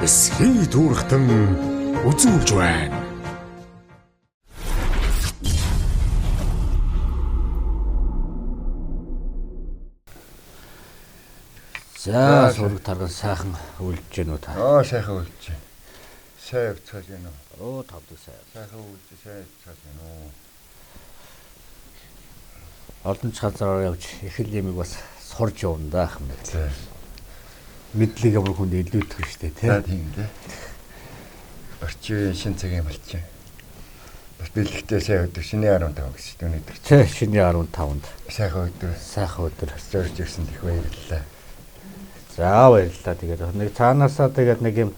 Эсхий дүүргтэн үзүүлж байна. За сураг тарган сайхан үлдэж гэнэ үү та? Сайхан үлдэж. Сайн явцгааж гэнэ үү? Тавдаг сайн. Сайхан үлдэж, сайн явцгааж гэнэ үү? Олон ч газараар явж их л юмыг бас сурж явна да хэмээн. Тийм. Мэдлэг ямар хүнд илүүдэг шүү дээ, За тийм дээ. Орчин үеийн шин цагийн малчин. Бас бэлэгтэй сайн өдөр шинэ 15 гэсэн чинь өнөөдөр. Тэ шинэ 15-нд Сайхан өдөр. сайхан өдөр Зорж ирсэн их баярлалаа. За баярлалаа. Тэгээд нэг цаанаасаа тэгээд нэг юм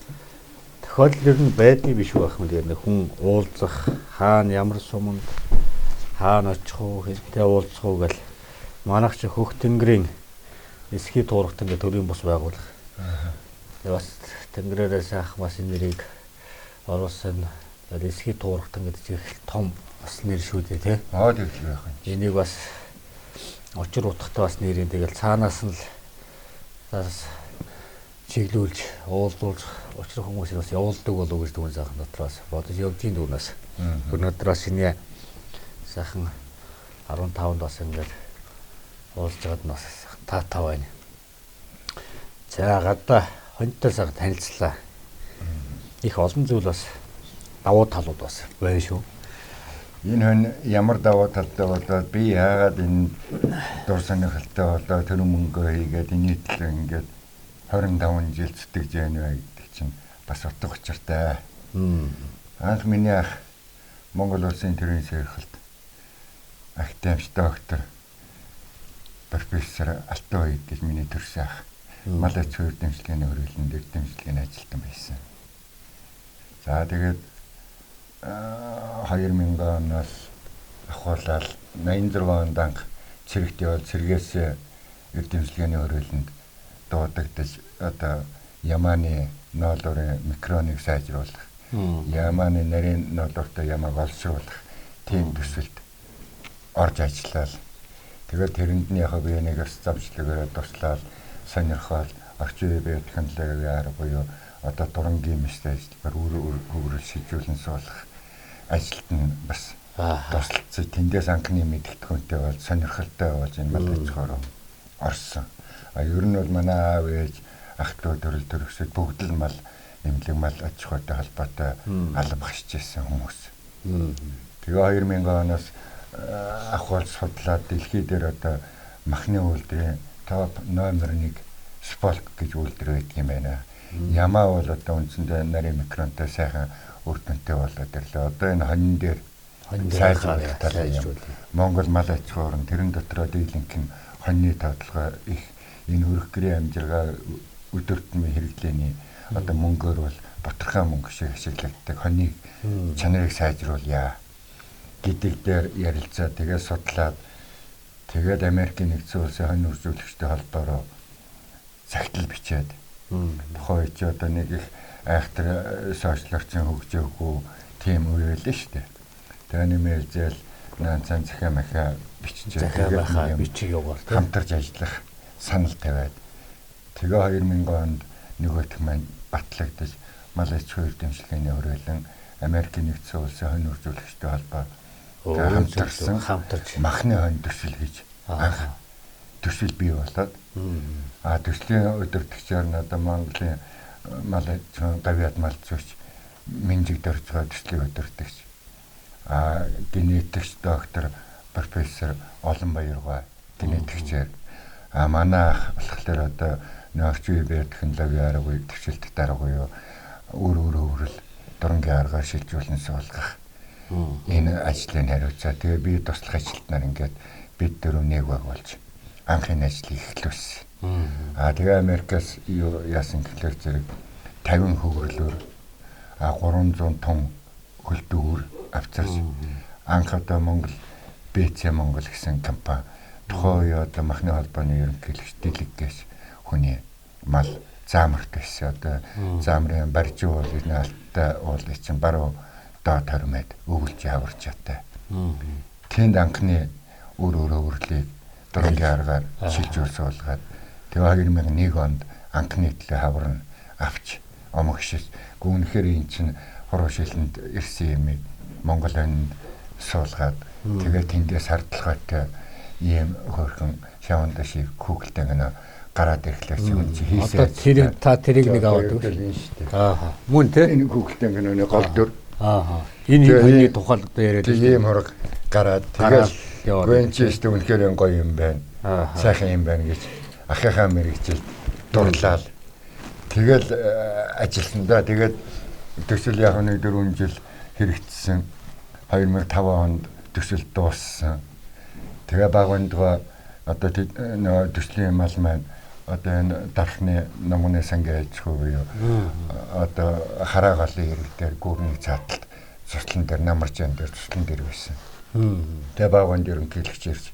тохиолдол ер нь байдгийг биш байх юм. Тэгээд нэг хүн уулзах, хаана ямар суманд хаана очих уу, хэнтэй уулзах уу гэл манайх чи хөх тэнгэрийн эсхий туурхтан гэх төрийн бус байгуулах. Тэгээд бас тэнгэрээрээ сайхан бас энэ нэрийг оруулсан. Тэгээд эсхий туурхтан гэдэг чинь их том бас нэр шүү дээ, тий. Тэгж байх юм. Энийг бас учир утгатай бас нэрийн тэгэл цаанаас нь л бас чиглүүлж, уулзуулж учир хүмүүсийг бас явуулдаг болов уу гэж дүн сайхан дотроос бодож явдгийн дүнээс. Өнөөдрөөс шинэ сайхан 15-нд бас ингээд уулзж байгаад нас таатай байна. За гадаа хоньтой цаг танилцлаа. Их олон зүйл бас давуу талууд бас байна шүү. Энэ хүн ямар давуу талтай болоод би яагаад энэ дур сонирхолтой болоод тэр мөнгөө хийгээд энэ төлөө ингээд 25 жил зүтгэж яана вэ гэдэг чинь бас утга учиртай. Анх миний ах Монгол Улсын төрийн сэрхэлт академич доктор профессор Алтан гэж миний төрсөн ах. Малай цэвэр дэмжлэгийн хөрөлөнд дэмжлэгийн ажилтан байсан. За тэгээд 2000 оноос ахуулаад 86 онд анх цэрэгт явал цэргээс эрдэмслэгээний хөрөлөнд дуудагдаж одоо Яманы ноолуурын микроныг сайжруулах, Яманы нарийн ноолууртай ямааг олшруулах тийм төсөлд орж ажиллаад тэгээд тэрэнд нь яг би нэг замчлагаараа туслаад сонирхоод орчин үеийн био технологийн буюу одоо дурангийн мэстэй ажиллагаар өөрөөр шийдвэрлэн суулгах ажилд нь бас тусалцсан. Тэндээс анхны мэдгэдэгтэй бол сонирхолтой болж энэ мал аж ахуйн орсон. Ер нь бол манай аав ээж ах トゥ төрөл төрөсөд бүгд л мал эмнэлэг мал аж ахуйтай холбоотой алба багшиж байсан хүмүүс. Тэгээ 2000 оноос ахвал судлаад дэлхий дээр одоо махны үйлдвэрийн топ номер 1 Спалк гэж үйлдвэр байдаг юм байна. Ямаа бол одоо үндсэндээ нарийн микронтой сайхан үр дүнтэй болоод ирлээ. Одоо энэ хонин дээр сайжруулах талаа юм. Монгол мал аж ахуйн тэрэн дотроо дийлэнх нь хоньны тавталгаа их энэ хөрөх гэрийн амжилгаа өдөр тутмын хэрэглээний одоо мөнгөөр бол ботархай мөнгө шиг ашиглагддаг хоньны чанарыг сайжруулъя гэдэг дээр ярилцаа тэгээд судлаад тэгээд Америкийн нэгдсэн улсын хонь үржүүлэгчтэй холбоороо загтал бичээд тухайн үед одоо нэг их айхтар сошиал орчин хөгжөөгүй тийм үе байлаа шүү дээ. Тэгээ нэмэл зээл наанцан захиа махаа бичиж тэгээд бичиг явуул хамтарч ажиллах санал тавиад тэгээ 2000 онд нөгөөх маань батлагдаж мал аж ахуйн дэмжлэгийн хөрөлөн Америкийн нэгдсэн улсын хонь үржүүлэгчтэй холбоо хамтарч махны хонь төсөл гэж төсөл бий болоод төслийн өдөртөгчээр нь одоо Монголын мал аж ахуйн гавьяд мал зүйч Минжиг дөрж байгаа төслийн өдөртөгч генетикч доктор профессор Олонбаяр генетикчээр манай ах болохоор одоо орчин үеийн био технологийн арга төвшөлт дарга юу өөр хөврөл дурангийн аргаар шилжүүлэн суулгах энэ ажлыг хариуцаа. Тэгээ би туслах ажилтнаар ингээд бид дөрөв нэг болж анхны ажлыг эхлүүлсэн. Тэгээ Америкаас юу яасан гэхээр зэрэг 50 хөврөлөөр 300 тонн хөлтөөр авчирч анх одоо Монгол БЦ Монгол гэсэн компани тухайн үе одоо махны холбооны ерөнхийлөгч Дэлгээс хүний мал заамарт байсан. Одоо заамрын баржи уул энэ алттай уулыг чинь баруун доод хормод өвөлж яварч чадтай. Тэнд анхны өөр хөврлийг дурангийн аргаар шилжүүлж суулгаад тэгээ 2001 онд анхны төлөө хавар нь авч омогшиж гүнхээр эн чинь хуруу шилэнд ирсэн юм Монгол онд суулгаад тэгээд тэндээс хардлагатай ийм хөөрхөн шаванда шиг Google-тэй гэнэ гараад ирэхлээр чи үн чи хийсэн. Одоо тэр та тэрийг нэг аваад өгдөг юм шүү дээ. Аа. Мөн те. Энэ Google-тэй гэнэ гол дөр. Аа. Энэ хүний тухай одоо яриад тийм хорог гараад тэгээд гүнчээстэй үнэхээр гоё юм байна. Сайхан юм байна гэж ахыхаа мэрэгчил дурлал. Тэгэл ажилласан да. Тэгээд төсөл яг нэг 4 жил хэрэгжсэн. 2005 онд төсөл дууссан. Тэгээ багвандгаа одоо нөө төслийн мал маань одоо энэ дархны номны сангийн аж ахуй буюу одоо хараа голын хэрэг дээр гүрний цааталт цуслан дээр намаржаан дээр цуслан дээр байсан. Тэгээ багванд ерөнхийлөгч ирж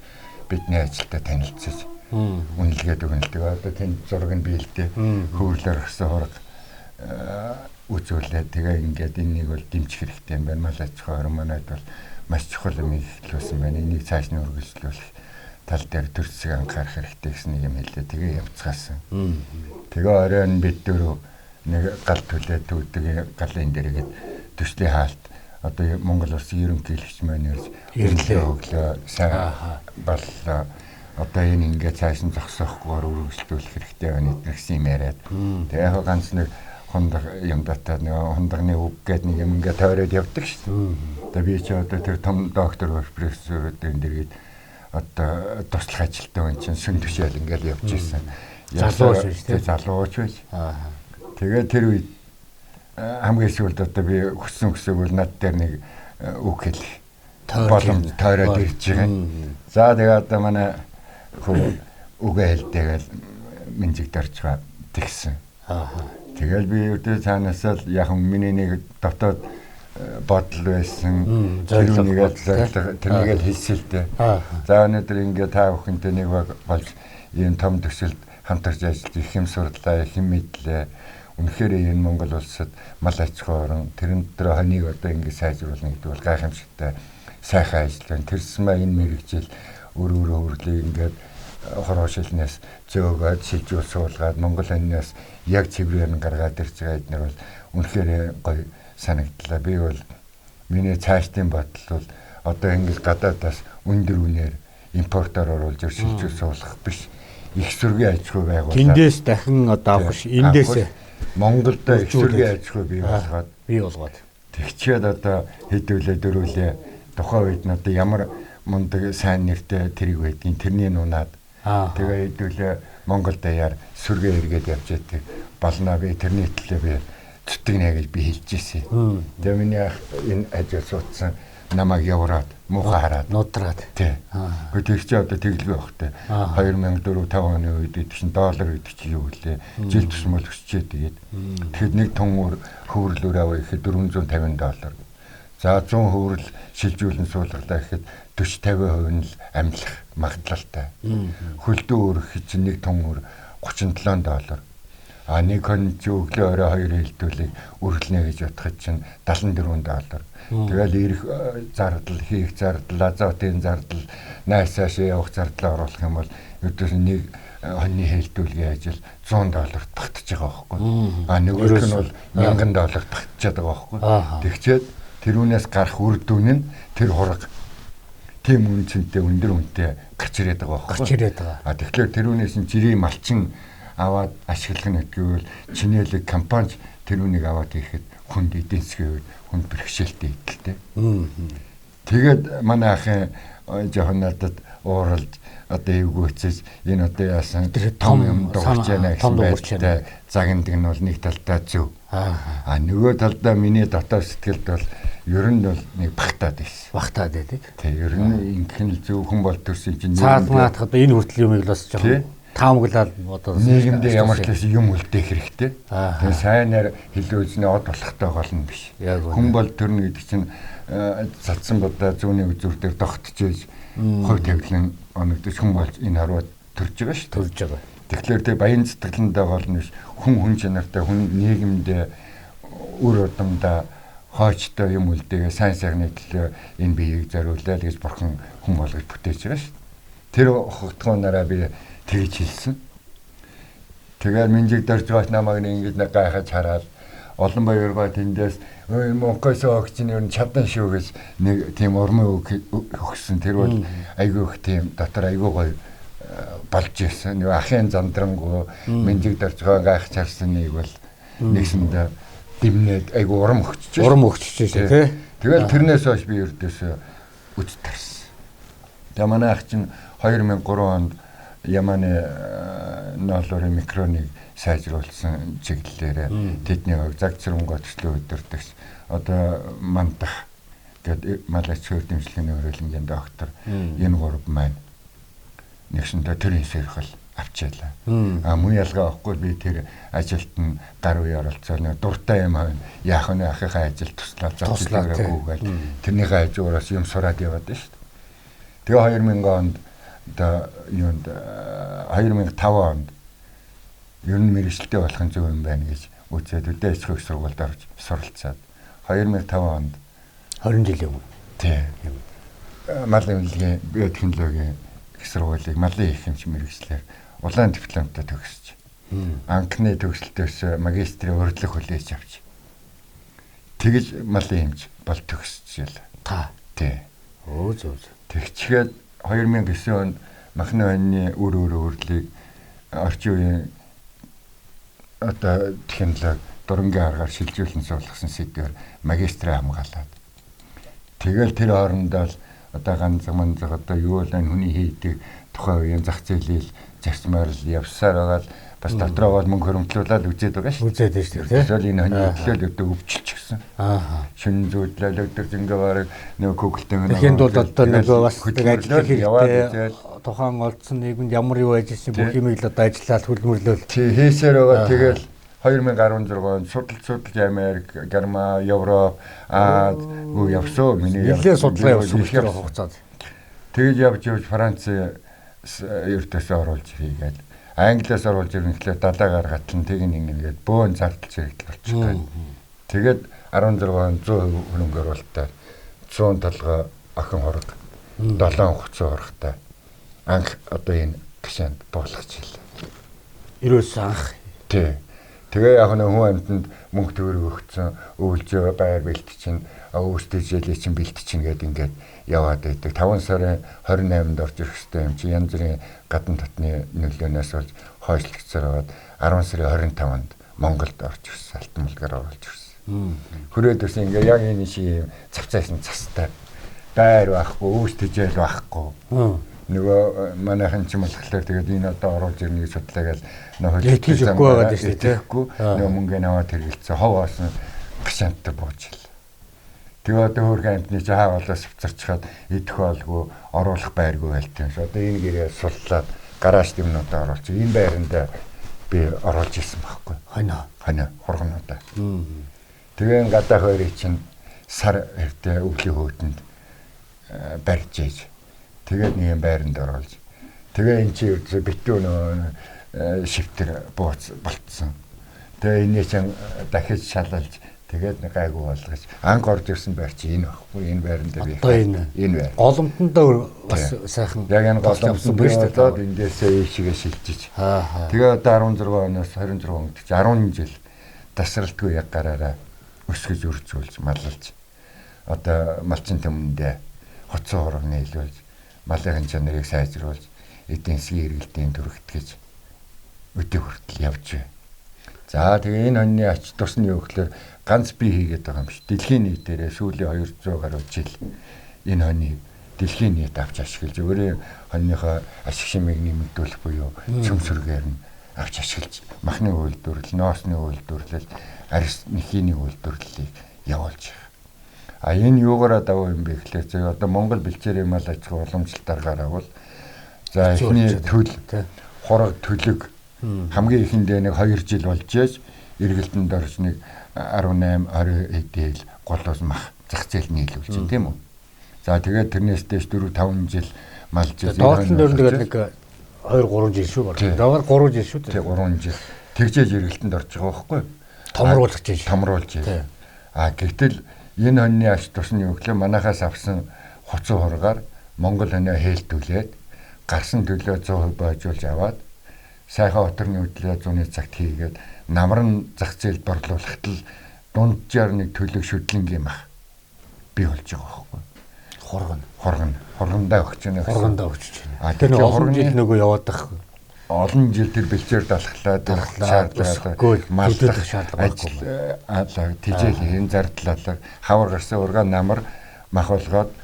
бидний ажилдаа танилцаж үнэлгээд өгнөлдөг. Одоо тэнд зураг нь биелдэ хөврлөөр өгсөн хураг үзүүлээд тэгээ ингээд энэнийг бол дэмжих хэрэгтэй юм байна. Мал аж ахуй манайд бол маш чухал юм ихлүүлсэн байна. Энийг цааш нь үргэлжлүүлэх тал дээр төрсөг анхаарах хэрэгтэй гэсэн юм хэлээ. Тэгээ явцгаасан. Тэгээ оройн бид дөрөв нэг гал түлээд төвдөг галын дээргээд төслийн хаалт одоо Монгол Улсын ерөнхийлөгч маань ирлээ өглөө сайн боллоо. Одоо энэ ингээд цааш нь зогсоохгүйгээр үргэлжлүүлэх хэрэгтэй байна гэсэн юм яриад. Тэгээ яг ганц нэг хондог юм датаа нэг хондогны үг гэдэг нэг юм ингээд тойроод явдаг шүү дээ. Одоо би ч одоо тэр том доктор профессорууд дээргээд одоо туслах ажилтаа хүн чинь сүн тушаал ингээд явж ирсэн. Залууч биш тийм залууч биш. Тэгээ тэр үед хамгийн сүүлд одоо би хүссэн бол над дээр нэг үг хэлэх боломж тойроод ирж байгаа. За тэгээ одоо манай үгээ хэлдэгэл менжиг дорж байгаа тэгсэн. Тэгэл би өдөө цаанаасаа л яг миний нэг дотоод бодол байсан. Тэрнийг л хэлсэлтэй. За өнөөдөр ингээд та бүхэнтэй нэг болж ийм том төсөлд хамтарч ажиллаж их юм сурлаа, их юм мэдлээ. Үнэхээр энэ Монгол улсад мал аж ахуй орон тэрэн дээр хоныг одоо ингээд сайжруулна гэдэг бол гайхамшигтай сайхан ажил байна. Тэрсэн маа энэ мэрэгжил өөрөө хөрлөө ингээд хороо шилнээс зөөгөөд шилжүүл суулгаад Монгол аннаас яг цэврээр нь гаргаад ирж байгаа эднэр бол үнэхээр гоё санагдлаа. Би бол миний цаашдын бодол бол одоо ингээд гадаадаас өндөр үнээр импортоор оруулж шилжүүл суулгах биш. Их сүргийн аж ахуй байгууллага. Тэндээс дахин одоо авах ш. Эндээс Монголд их сүргийн аж ахуй бий болгоод. Тэгчээд одоо хэдүүлээ дөрүүлээ тухайн үед нь одоо ямар мундаг сайн нэртэй тэрийг байдгийн тэрний нунаад тэгээ хэдүүлээ Монгол даяар сүргээ эргээд явж байдаг болно. Би тэрний төлөө би зүтгэнэ гэж би хэлж ирсэн. Тэгээ миний энэ ажил суудсан намайг явраад муухай хараад нудраад тий. Гэхдээ чи одоо тэглэв явахтай 2004-5 оны үед чинь доллар гэдэг чи юу гэлээ жил тусмал өсчээ тэгээд тэгэхэд нэг тон хөвөрлөөр аваа гэхэд $450. За 100 хөвөрл шилжүүлэн суулгалаа гэхэд 40-50% нь л амлах магадлалтай. Хөлдөө өрөх чинь нэг тон $37. Нэг хон чи өглөө орой 2 хэлдүүлийг үргэлнэ гэж бодоход чинь $74. Тэгэл ирэх зардал, хийх зардал, азотын зардал, найсааш явах зардал оруулах юм бол өдөөс нэг хоньны хэлдүүлгийн ажил $100 багтаж байгаа байхгүй. Нөгөөх нь бол $1000 багтчихад байгаа байхгүй. Тэгчээд тэрүүнээс гарах үр дүн нь тэр хураг тийм үнцэнтэй өндөр үнэтэй гарч ирээд байгаа байхгүй. Гарч ирээд байгаа. Тэгэхээр тэрүүнээс нь жирийн малчин аваад ашиглах нь гэвэл чинэлэг компани тэрүүнийг аваад ирэхэд хүнд эдийн засгийн үед хүнд бэрхшээлтэй идэлтэй. Тэгээд манай ахын жоохон надад ууралж одоо эвгөөцөж энэ одоо яасан том юм дуурч яана гэсэн байдлаа загнадаг нь бол нэг талдаа зөв. Нөгөө талдаа миний дотоод сэтгэлд бол ер нь бол нэг багтаад байсан. Багтаад байдаг. Тэг ер нь ингэх нь зөв хүн бол төрсөн чинь цаатмаат одоо энэ хүртэл юмыг л бас жоохон таамаглаад одоо нийгэмд ямар ч юм үлдээх хэрэгтэй. Тэгээ сайнаар хэлүүлснээ од болохтой гол нь биш. Хүн бол төрнө гэдэг чинь цацсан бодоо зүүнний үзүүр дээр тогтчихж хувь тавилан оногдож хүн болж энэ харууд төрж байгаа шүү. Төрж байгаа. Тэгэхээр тэг баян сэтгэлэндээ гол нь биш. Хүн чанартай хүн нийгэмдээ үр удамдаа хоочтой юм үлдээгээ сайн сайхны төлөө энэ биеийг зориуллаа л гэж бурхан хүн болгож бүтээж байгаа шүү. Тэр хогтгоонаараа би тэгж хэлсэн. Тэгээд менжиг дорж байгаа намайг ингэж гайхаж хараад олон баяргаа тэндээс Монголоос огч нь ер нь чадан шүү гэж нэг тийм урмын үг өгсөн. Тэр бол айгүй их тийм дотор айгүй гоё болж ирсэн. Нэг ахын зандрангуу мэнжиг дорцгоо гайх чарсан нэг бол нэгсэндээ димнээд айгүй урам өгчөж. Урам өгчөж тий. Тэгэл тэрнээс хойш би ердөөсөө үз тарсан. Тэгээ манай ах чинь 2003 онд Яманы ноолорын микроныг сайжруулсан чиглэлээр тэдний заг цэрүүнгөө төслөө өдөртөгч одоо мандах гэдэг малайч хөдөлмөрийн хөрөлнгийн доктор энэ гурав маань нэгсэндээ тэрийн сэрхэл авчаалаа. Мөн ялгаа авахгүй би тэр ажилд нь гар үе оролцоол дуртай юм аа яах вэ ахыхаа ажил туслаад зогсоолгүйгээл тэрнийхээ хажуураас юм сураад яваад шүү дээ. Тэгээ 2000 онд одоо юунд 2005 онд ер нь мэргэжилтэй болох нь зөв юм байна гэж үзээд үдээ ачхыг сургуульд орж суралцаад 2005 онд 20 жилийн өмнө тий малын эмнэлгийн биотехнологийн их сургуулийг малын ихэмж мэргэжлэр улаан дипломтой төгсөж анхны төгсөлтөөс магистрийн урдлах хүлээж авч тэгж малын эмч бол төгсөж яла. Та тий зөв. Тэгчгээд 2009 онд махны байрны өөр урдлыг орчин үеийн одоо технологи дурангийн аргаар шилжүүлэн суулгасан сэдвээр магистраа хамгаалаад. Тэгэл тэр хоорондоо одоо ганц одоо юу л хүний хийдэг тухайн үеийн зах зээлийн зарчмаар л явсаар байгаа л бас дотроо бол мөнгө хөрөмтлүүлээд үзээд байгаа шүү. Үзээд байна шүү дээ. Тэгэхээр энэ хүний хөдлөл өдөө өвчлж гисэн. Шүн зүйдлэл өдөр зингээ бараг нэг Google-тэй нэгэнд бол одоо нөгөө бас ажиллах хэрэгтэй тухайн олдсон нийгэмд ямар юу ажилласан бүх юмыг л одоо ажиллаад хөлмөрлөөл. Тий хийсээр байгаа. Тэгэл 2016 онд судалж Америк, Герман, Европ явсоо миний нэлээд судалгаа явуулсан ихээр хугацаад. Тэгж явж Франц ердөөсөө оруулж хийгээд Англиас оруулж ирэхлээр далайгаар гатлан тэг ингээд бөөн зардал зэрэгтэл болчихлоо. Тэгээд 16 он 100% хөрөнгө оруулалтаар 100 толгой охин хорог 7 хуцаа хорогтой анх одоо энэ гişэнд буулгаж ийлээ. Ерөөс анх. Тий. Тэгээ яг нэг хүн амьтанд мөнгө төгрөг өгсөн, өвлжөө байр бэлтчин, өвстэй жилийн чин бэлтчин гэдэг ингээд яваад байдаг. 5 сарын 28-нд орж ирэх хэрэгтэй юм чи янз бүрийн гадна татны нөлөөнөөс болж хойшлогдсоор аваад 10 сарын 25-нд Монголд орж ирсэн, алтан мулгаар оруулж ирсэн. Хүрээд ирсэн ингээ яг энэ шиг цавцаасан цастай байр байхгүй, өвстэй жил байхгүй. Нөгөө манайхан ч юм болохоор тэгээд энэ одоо оруулж ирнэ гэж судлаагаад нөгөө итгэж өгөхгүй байгаа шүү дээ. Нөгөө мөнгө аваад хэрэгэлцээ хов оосон гişэнттэй бууж ил. Тэгээ одоо хөргөн амтны чи хаавалаас авцарчхаад идэх олгүй оруулах байргүй байлтай. Одоо энэ гэрээ суллаад гараж юмнуудаа оруулж энэ байранд би оруулж ирсэн байхгүй. Хана хургануудаа. Тэгээ гадаах хоёрыг чинь сар хэвтэ өвлийн хөөдөнд барьж ийж тэгээд нэг юм байранд оруулж. Тэгээ эн чи ердөө битүү нөө шивтэр бууц болцсон. Тэгээ энэ чинь дахиж шалалж тэгээд нэг гайгүй болгож анх орж ирсэн байр чи энэ байхгүй энэ байранд би. Одоо энэ байр. Голомтондоо бас сайхан. Яг энэ голомтонд болоод эндээсээ ийшгээ шилжиж. Тэгээ одоо 16 оноос 26 онд чи 10 жил тасралтгүй яг гараараа өсгөж үржүүлж маллалж. Одоо малчин төмөндөө хоцсон хорог нийлүүлж малын чанарыг сайжруулж эдийн засгийн эргэлтийн төрөгт гэж өдөө хүртэл явж байна. За тэгээ энэ хоньны ач тус нь юу гэхээр ганц би хийгээд байгаа юм биш. Дэлхийн нийтээрээ сүүлийн 200 гаруй жил энэ хоньны дэлхийн нийт авч ашиглаж өөрийн хоньныхоо ашиг шимийг нэмэгдүүлэх буюу цөмсөргээр нь авч ашиглаж махны үйлдвэрлэл, ноосны үйлдвэрлэл, арьс нэхийний үйлдвэрлэлийг явуулж байгаа. А энэ юугаараа давуу юм бэ гэхлээр одоо Монгол бэлчээрийн мал аж ахуй уламжлалтаар гаравал за эхний төл хураг төлөг хамгийн ихэндээ нэг 2 жил болж яж эргэлтэнд орж нэг 18 20 эдэл голоос мах зах зээл нийлүүлж байна тийм үү. За тэгээд тэрнээс дэш 4 5 жил малж доотлон дөрлөг нэг 2 3 жил шүү баг. Даваар 3 жил шүү дээ. Тэг 3 жил тэгжээж эргэлтэнд орж байгаа байхгүй. Томруулж жил. А гэтэл энэ хоньны ач тус нь юу гэхээр манайхаас авсан хуцан хургаар Монгол хоньоо хээлтүүлээд гарсан төлөө 100% бойжуулж аваад сайхан оторны хөдлөө зуны цагт хийгээд намран зах зээл борлуулахад л дунджаар нэг төлөв шүдлэнгийн мах бий болж байгаа байхгүй. Хургандаа өгч байна. Хургандаа өгч байна. Тэр нэг олон жил нөгөө яваад байхгүй. Олон жил тэр бэлчээр далхлаад шаардлага маллах шаардлага тижэл энэ зардлалаар хавар гарсан ургаан намар мах болгоод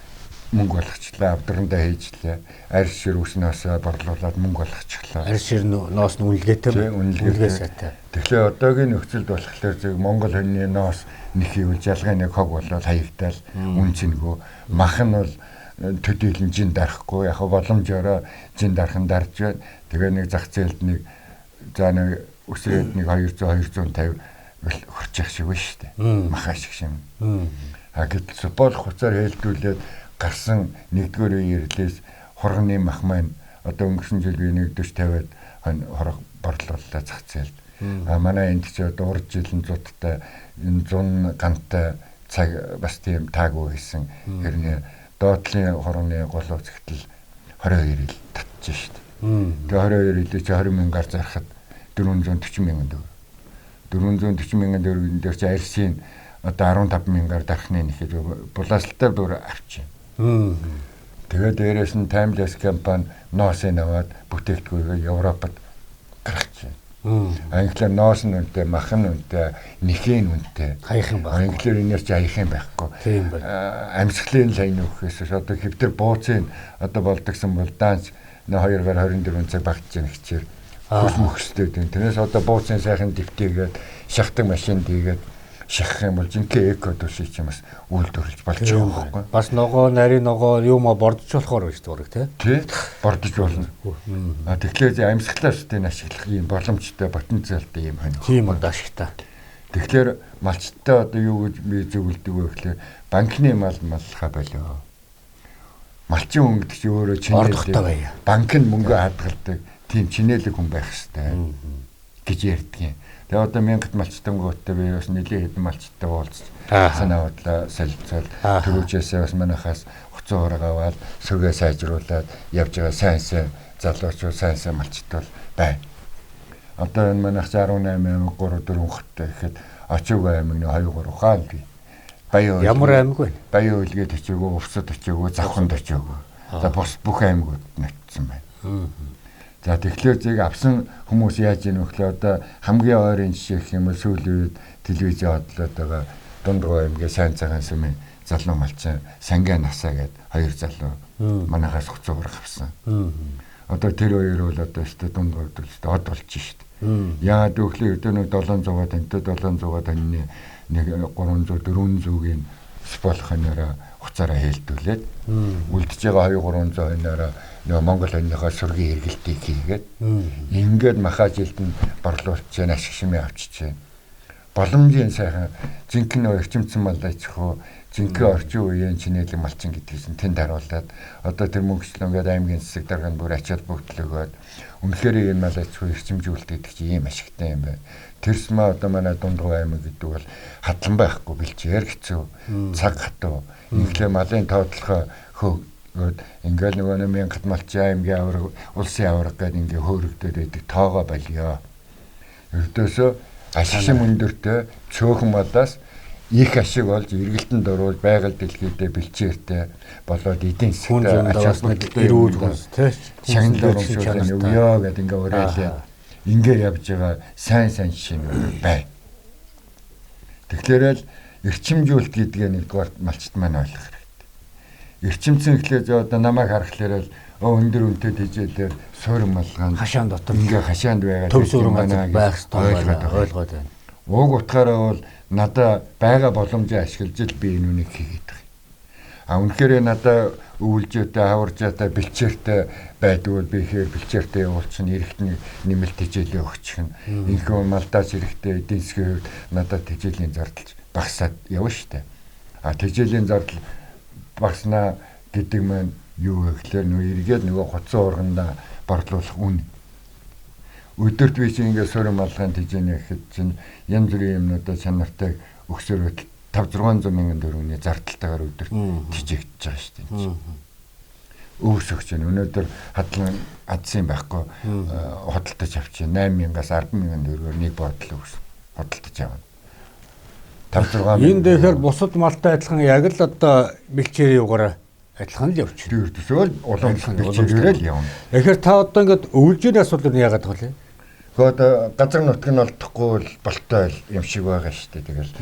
мөнгө болгочлаа, авдрандаа хийжлээ. Арьс шир үснээс борлуулад мөнгө болгочихлаа. Арьс шир ноос нь үнэлгээтэй. Үнэлгээ сайтай. Тэгэхээр одоогийн нөхцөлд болохоор зөв Монгол хоньны ноос нэг хийвэл жалгын нэг хог болоод хаягтаал үнцэнгүй. Мах нь бол төдийлэн жин дарахгүй, яг боломжоор жин дархан дарж байна. Тэгээ нэг зах зээлд нэг за нэг өсрээд нэг 200 250 хурчих шиг байна шүү дээ. Мах ашиг шиг. Гэтэл супол хуцаар хэлдүүлээд гарсан нэгдүгээр үеэрлээс хурганы мах маань одоо өнгөрсөн жил би 40-50-аад хорог борлууллаа зах зээлд. Манай энд ч одоо урд жилийн зуудтай энэ 100 гантай цаг бас тийм таагүй хийсэн. Хэрнээ доотлын хурганы голоо зэгтэл 22 ил татчих шүү дээ. Тэгээ 22 илээ чи 20 мянгаар зархад 440 мянган төгрөг. 440 мянган төгрөгийн дээр чи арьсын одоо 15 мянгаар дарахны нэхэд булаасалтай бүр авчих. Тэгээд дээрээс нь Timeless компани ноосыг аваад бүтээгдэхүүнээ Европод гаргачих. Англиар ноос нь үнэтэй, мах нь үнэтэй, нэхийн үнэтэй. Хаяхан байх. Англиар энэс чи хаяхан байхгүй. Тийм байна. Амьсгалын сайн нөхөөс одоо хэвтер бууцын одоо болдгсон бол данс 2-аар 24 цаг багтж яах гэчээр хүс мөхстэй дээ. Тэрнээс одоо бууцын сайхан дэвтээгээд шахдаг машин дийгээд шахах юм бол жинхэнэ эко төсөй ч юм бас үйлдвэрлэж болж байгаа байхгүй. Бас ногоо, нарийн ногоо юм бордож болохоор байж дураг тий. Бордож болно. Тэгэхээр амьсгалаас тийм ашиглах юм боломжтой потенциалтай юм хань. Тийм одоо ашигтай. Тэгэхээр малчтай одоо юу гэж би зөвлөдөг вэ гэхээр банкны мал маллахаа болоо. Малчин өнгөдөж өөрөө чинээ банк нь мөнгө хадгалдаг тийм чинэлэг хүн байх хэрэгтэй гэж ярьдгийн. Тэгээ одоо 1000 малчтангуудтай би бас нэлийн хэдэн малчтай уулзсан. Санаа бодлоо солилцоод түрүүчээсээ бас манайхаас хуцаа ураг аваад сүгээ сайжруулад явж байгаа сайн залуучууд сайн малчтай бай. Одоо энэ манайх 18 аймаг 3-4 хоттой гэхэд Очиг аймаг нэг 2-3 ухаан бий. Баян ямар аймаг вэ? Баян үлгээд очиогоо, Увсад очиогоо, Завханд очиогоо. За бус бүх аймагуд нэгдсэн байна. За тэгэхээр зэг авсан хүмүүс яаж ийм вөхлөө одоо хамгийн ойрын жишээ гэх юм бол сүүлийн үед телевизийн хотлоод байгаа Дундгой аймгийн сайн цагаан сүмийн залуу малчин Сангай насаа гээд хоёр залуу манайхаас хуцуугаар авсан. Одоо тэр хоёр бол одоо өстө Дундгойд өстө од болж шít. Яагаад өглөө өдөө нэг 700 тантай 700 таны нэг 300 400-ийн сполхонороо хуцаараа хэлдүүлээд үлдэж байгаа 200-300 хонороо нөгөө Монгол хоньныхоо сургийн хэрэгэлтийг хийгээд ингээд махаа жилд нь борлуулж яана ашиг шимээ авчиж байна. Боломжийн сайхан жинхэнэ эрчимцэн малайч хөө жинхэнэ орчин үеийн чинэлэг малчин гэдгийгс тэнд харуулад одоо тэр мөнгөчлөнгөд аймгийн засаг дарганд бүр ачаал бүгдлөгөөд үнэхээр энэ малайч хөө эрчимжүүлэлт гэдэг чинь ийм ашигтай юм байна. Тэрсмээ одоо манай Дундгой аймаг гэдэг бол хадлан байхгүй бэлчээр хэцүү цаг хатуу инглээ малын тоотлохоо хөөд ингээл нөгөө 1000 малчин аймгийн авраг улсын авраг гэдэг ингээ хөөрөгдөд байдаг тоогоо болёо. Ердөөсөө ашиг шим өндөртэй цөөхөн малаас их ашиг болж эргэлтэнд оруулж байгаль дэлхийдээ бэлчээртэй болоод эдийн засгийн ачаал бүгдтэй эрүүл хүнс тий шагналын урамшуулсан өгөө гэдэг ингээ уриалаад ингээ явж байгаа сайн жишээ нь бай. Тэгэхээр л эрчимжүүлэлт гэдгээ нэгдүгээр малчт маань ойлгох хэрэгтэй. Эрчимцэн гэхлээр одоо намайг харахлаар л өндөр үнэтэй тэжээлээр суурин малгаанд хашаан дотор ингээ хашаанд байгаа төв суурин байх ёстой ойлгоод байна. Уг утгаараа бол надаа байгаа боломжийг ашиглаж л би энэ үнийг хийгээд байгаа. Үнэхээр надаа өвлжөөтэй, хаваржаатай, бэлчээртэй байдгүй би ихээр бэлчээртэй явуулчин эрэхтний нэмэлт тэжээлээ өгчих нь. Инхэн малдаач эрэхтэй эдийн засгийн хувьд надад тэжээлийн зардал багасаад явна штэ. Тэжээлийн зардал багаснаа гэдэг маань юу вэ гэхээр нөгөө эргээд нөгөө хуцсан ургандаа борлуулах үн. Өдөрт би чинь ингээд суурин малгайн тэжээнэ гэхэд чинь янз бүрийн юмнуудаа чанартай өгсөөр 500-600 мянган төгрөгийн зардалтайгаар өдөрт тэжээгдэж байгаа шүү дээ. Өвс өгч байна. Өнөөдөр хадлан адсан байхгүй хөдөлтөж авчих 8,000-аас 10,000 төгрөгөөр нэг бодлоо өгс хөдөлтөж авна. 5-6 Энэ тэгэхээр бусад малтай адилхан яг л одоо бэлчээрийн югаар адилхан л явж байна. Тэр төсөөл уламжлалт бэлчээрээр л явна. Тэгэхээр та одоо ингээд өвлжөөний асуудал нь яагаад тохиолё? Гэхдээ газар нутг нь олдохгүй бол болтой юм шиг байгаа шүү дээ. Тэгэл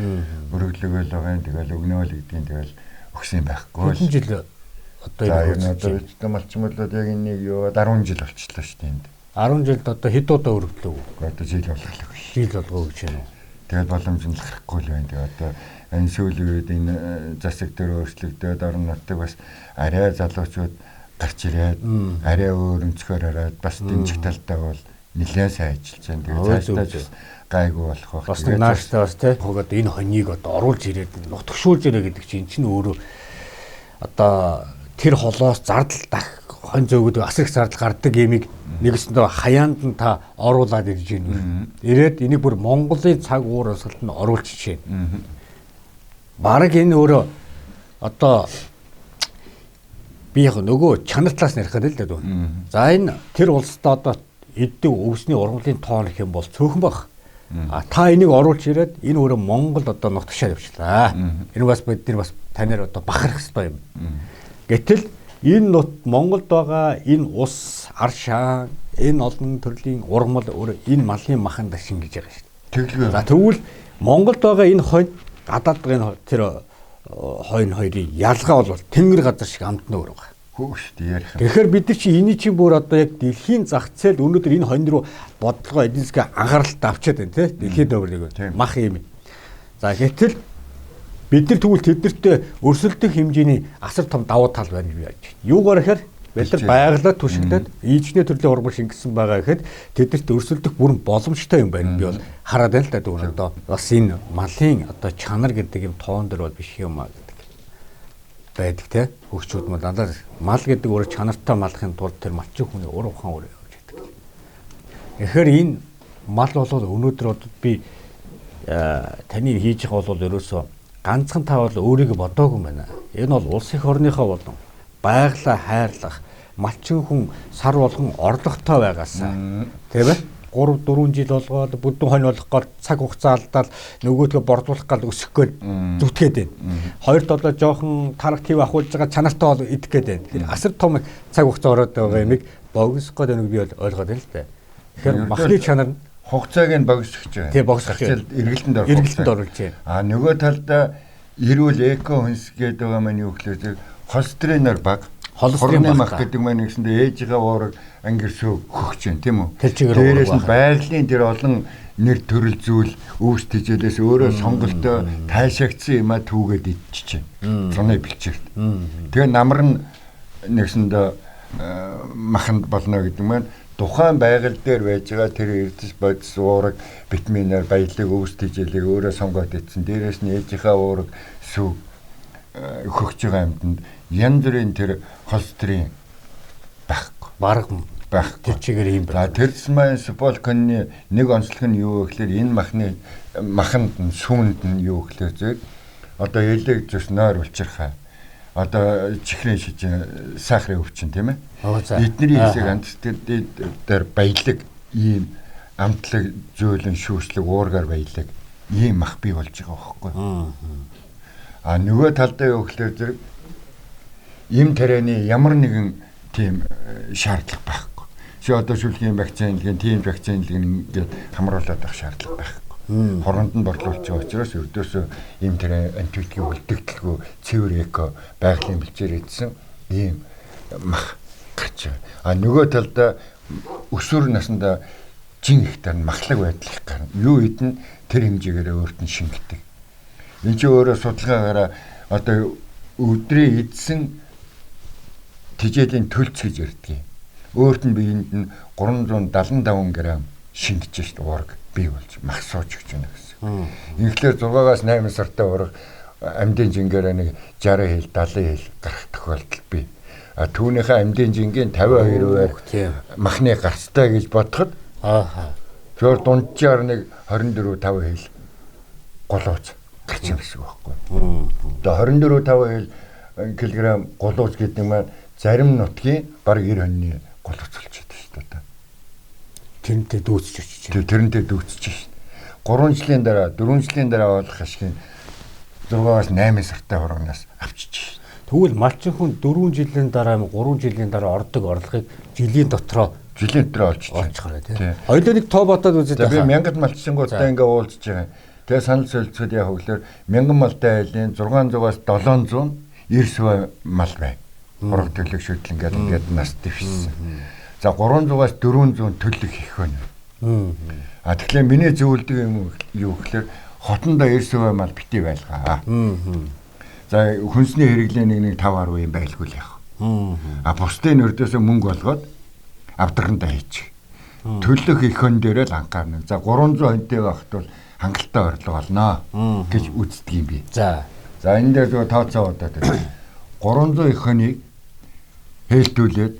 өргөлөгөөл байгаа юм. Тэгэл өгнөөл гэдгийг тэгэл өгсөн байхгүй. Хэдэн жил одоо энэ одоо эцэг малчмалууд яг энийг юу 10 жил болчихлоо шүү дээ энд. 10 жилд одоо хэд удаа өргөлөө? Одоо жил болголоо гэж. Жил болгоо гэж байна уу? Тэгэл боломж нь гарахгүй л байна. Тэгээ одоо энэ сүүлийн үед энэ засаг дээр өөрчлөгдөд орон нутаг бас арай залуучууд гарч ирээд арай өөр өнцгөр хараад бас дэмжих талтай бол нэлээд сайн ажиллаж байна. Тэгээ цаашдаа бас гайгүй болох байх. Бас нэг нааштай бас тий. Одоо энэ хоньыг одоо оруулж ирээд нутгшуулж ирээ гэдэг чинь чинь өөрөө одоо тэр холоос зардал дах хонь зөөгд асар их зардал гардаг юмыг нэгэсэндээ хаяанд нь та оруулаад ирж байна. Ирээд энийг бүр Монголын цаг уур асгалт нь оруулчих чинь. Бараг энэ өөрөө одоо би яг нөгөө чанар талаас нэрхэд л дээ. За энэ тэр улсад одоо эддэг өвсний ургамлын тоон гэх юм бол цөөхөн баг. Та энийг оруулж ирээд энэ өөрөө Монгол одоо нутгшаа явчлаа. Энэ бас бидний бас танаар одоо бахарах хэрэгтэй юм. Гэтэл энэ Монголд байгаа энэ ус, ар шаан, энэ олон төрлийн ургамал өөрөө энэ малын маханд шингэж байгаа шүү дээ. За тэгвэл Монголд байгаа энэ хонь гадаад байгаа тэр хонь хоёрын ялгаа бол тэнгэр газар шиг амтна өөр байгаа. Хөөхтэй ярих. Тэгэхээр бид нар чи эний чи бүр одоо яг дэлхийн зах зээл өнөөдөр энэ хонь руу бодлого эдийн засгийн анхааралтай авчиад байна тий. Дэлхийн дэврийг мах юм. За гэтэл бид нар тэгвэл тэднэртээ өрсөлдөх хэмжээний асар том давуу тал байна гэж яаж. Юугаар ихээр бид нар байгалаа түшиглээд ийжний төрлийн ургамал шингэсэн байгаа гэхэд тэднэрт өрсөлдөх бүрэн боломжтой юм байна. Би бол хараад байна л да дүүн одоо бас энэ малын одоо чанар гэдэг юм тоон дээр бол биш юм аа гэдэг байдаг те. Хөгчүүд мал дандаа мал гэдэг өөрөө чанартай малахын тулд тэр малчин хүний ур ухаан өөр явж байдаг. Тэгэхээр энэ мал бол өнөөдөр би таны хийж байгаа бол ерөөсөө ганцхан та бол өөрийгөө бодоогүй юм байна. Энэ бол улс их орныхоо болон байгалаа хайрлах малчин хүн сар болгон орлоготой байгаасаа тийм ээ 3-4 жил болгоод бүдүүн хонь болох гол цаг хугацаа алдаал нөгөөдгөө бордуулах гал өсөх гээд зүтгээд байна. Хоёрт одоо жоохон тарах төв ахуулж байгаа чанартай бол идэх гээд байна. Тэгэхээр асар том цаг хугацаа ороод байгаа юмыг богсох гээд байгааг би бол ойлгоод байна л да. Тэгэхээр махны чанар хугацааг нь богсох гэж байна. Тий богсох гэж. Эргэлтэнд орох. Эргэлтэнд оруулж байна. Нөгөө талдаа эрүүл эко хүнс гэдэг байгаа маань юу гэхээр холестериноор баг хорны мах гэдэг маань гэсэндээ ээжийнхээ уурыг ангирсөө хөгч юм тийм үү? Дээрээс нь байгалийн тэр олон нэр төрөл зүйл өвс тэжээлээс өөрөө сонголтоо тайшаагдсан юмаа түүгээд идчихэж байна. Цонхны бэлчээрт. Тэгээ намар нь нэгсэндээ маханд болно гэдэг маань тухайн байгаль дээр байж байгаа тэр эрдэс бодис уурыг витаминаар баялаг өвс тэжээлийг өөрөө сонгоод идсэн. Дээрээс нь ээжийнхээ уурыг сүв хөгж байгаа юмд янз бүрийн тэр холестерин байхгүй. Бараг байхгүй. Тэр чигээр юм байна. За тэрсмэн сполконны нэг онцлог нь юу гэхээр энэ маханд нь сүүнд нь юу гэхээр зэрэг одоо элег зүс нойр улчирхаа. Одоо чихрийн шижин сахарын өвчин тийм ээ. Эдний хэсэг антистэд дээр баялаг ийм амтлаг зөөлөн шүүслэг уургаар баялаг ийм мах бий болж байгаа байхгүй. А нөгөө талдаа юу гэхээр зэрэг им тарианы ямар нэгэн тийм шаардлага байхгүй. Чи одоо шүлгийн вакцинлгийн тийм вакцинлгийн ингээд хамруулаад авах шаардлага байхгүй. Хоронд нь борлуулж байгаа учраас өрдөөсөө им тарианы антибиотикийн үлдэгдэлгүй цэвэр эко байгалийн бэлчээр идсэн ийм мах гарч байгаа. А нөгөө талдаа өсвөр насндаа жин гектар махлаг байдлах гарна. Юу идэн тэр хэмжээгээр өөрт нь шингэдэг. Энд чи өөрөө судалгаагаараа одоо өдрийн эдсэн тэжээлийн төлц гэж ярьдаг. Өөрт нь биеинд нь 375 г шингэж шít уураг бий болж мах сууж гэж байна гэсэн. Инхлээр 6-аас 8 сартай уураг амьдын жингээр нэг 60 хил 70 хил гарах тохиолдол бий. А түүнийхээ амьдын жингийн 52% махны гарцтай гэж бодоход зөвөр дунджаар нэг 24-5 хил голооц гарч ирсэн гэсэн үг байхгүй. Одоо 24-5 кг голооц гэдэг маань зарим нутгийн баг 90 хоньны голооц болчиход шүү дээ. Тэрнтэй дүүцэж очиж. Тэрнтэй дүүцэж шүү. 3 жилийн дараа 4 жилийн дараа болох ашиг 6-аас 8 сартай хургаас авчиж. Тэгвэл малчин хүн 4 жилийн дараа 3 жилийн дараа ордог орлогыг жилийн дотроо олж гараа тийм. Хоёулаа нэг тоо бодоод үзээд байгаа. Би 1000 малчсангуудтай ингээ уулзж байгаа. Тэгээ санал солилцоод яг хөглөөр 1000 малтай айлын 600-аас 700 эрсвэ мал бай. Хураг төлөг шүтлэн ингээд нас дэвшсэн. За 300-аас 400 төлөг их байна. Тэгэхээр миний зөвлөдөг юм юу гэхээр хотондоо эрсвэ мал бити байлгаа. За хүнсний хэрэглээ нэг 5-10 юм байлгүй л яах. Бусдын өрдөөсөө мөнгө олгоод авдрагандаа хийчих. Төлөх их хон дээрээ л анхаарна. За 300 хонтой байхад бол хангалттай орлого олно гэж үздэг юм би. За энэ дээр зөв тооцоо удаад байна. 300 их хоныг хэлтүүлээд